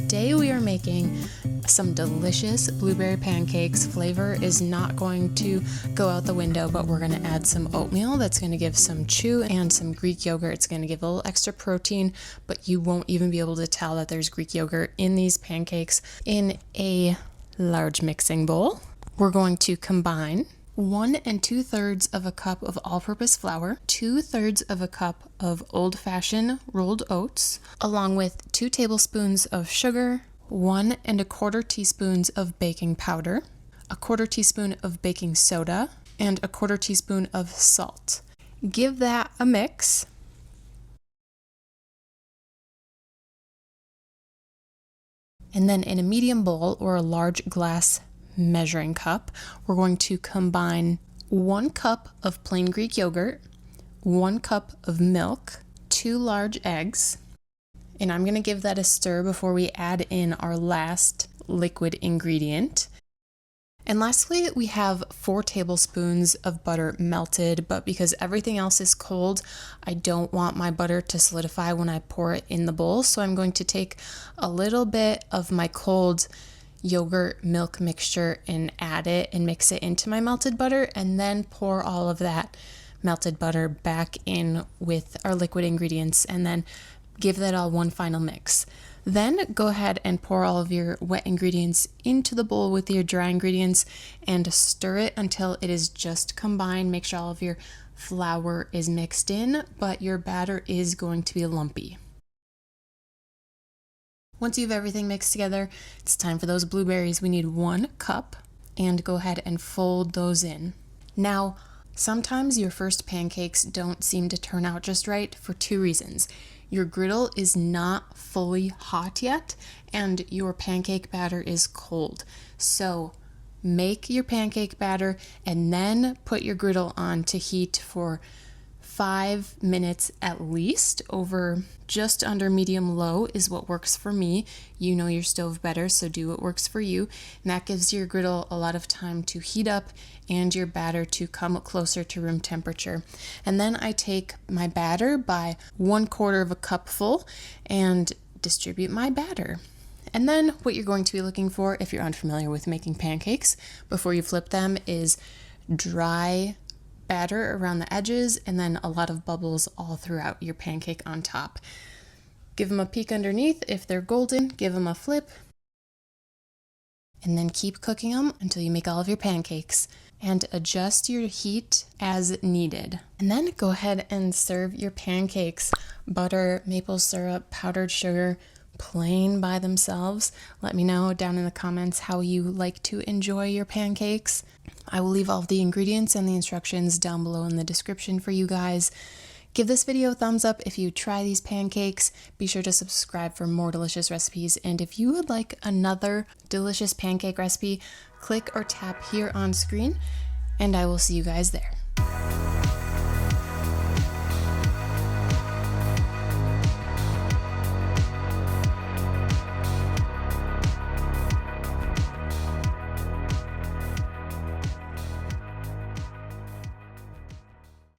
Today we are making some delicious blueberry pancakes. Flavor is not going to go out the window, but we're going to add some oatmeal that's going to give some chew and some Greek yogurt. It's going to give a little extra protein, but you won't even be able to tell that there's Greek yogurt in these pancakes. In a large mixing bowl, we're going to combine 1 2/3 of a cup of all-purpose flour, 2/3 of a cup of old-fashioned rolled oats, along with 2 tablespoons of sugar, 1 1/4 teaspoons of baking powder, 1/4 teaspoon of baking soda, and 1/4 teaspoon of salt. Give that a mix. And then in a medium bowl or a large glass measuring cup, we're going to combine 1 cup of plain Greek yogurt, 1 cup of milk, 2 large eggs, and I'm going to give that a stir before we add in our last liquid ingredient. And lastly, we have 4 tablespoons of butter melted, but because everything else is cold, I don't want my butter to solidify when I pour it in the bowl, so I'm going to take a little bit of my cold yogurt milk mixture and add it and mix it into my melted butter, and then pour all of that melted butter back in with our liquid ingredients, and then give that all one final mix. Then go ahead and pour all of your wet ingredients into the bowl with your dry ingredients and stir it until it is just combined. Make sure all of your flour is mixed in, but your batter is going to be lumpy. Once you have everything mixed together, it's time for those blueberries. We need 1 cup, and go ahead and fold those in. Now, sometimes your first pancakes don't seem to turn out just right for 2 reasons. Your griddle is not fully hot yet, and your pancake batter is cold. So make your pancake batter and then put your griddle on to heat for 5 minutes at least. Over just under medium low is what works for me. You know your stove better, so do what works for you. And that gives your griddle a lot of time to heat up and your batter to come closer to room temperature. And then I take my batter by 1/4 of a cup full and distribute my batter. And then what you're going to be looking for, if you're unfamiliar with making pancakes, before you flip them, is dry batter around the edges and then a lot of bubbles all throughout your pancake on top. Give them a peek underneath. If they're golden, give them a flip, and then keep cooking them until you make all of your pancakes, and adjust your heat as needed. And then go ahead and serve your pancakes. Butter, maple syrup, powdered sugar, plain by themselves. Let me know down in the comments how you like to enjoy your pancakes. I will leave all of the ingredients and the instructions down below in the description for you guys. Give this video a thumbs up if you try these pancakes. Be sure to subscribe for more delicious recipes. And if you would like another delicious pancake recipe, click or tap here on screen, and I will see you guys there.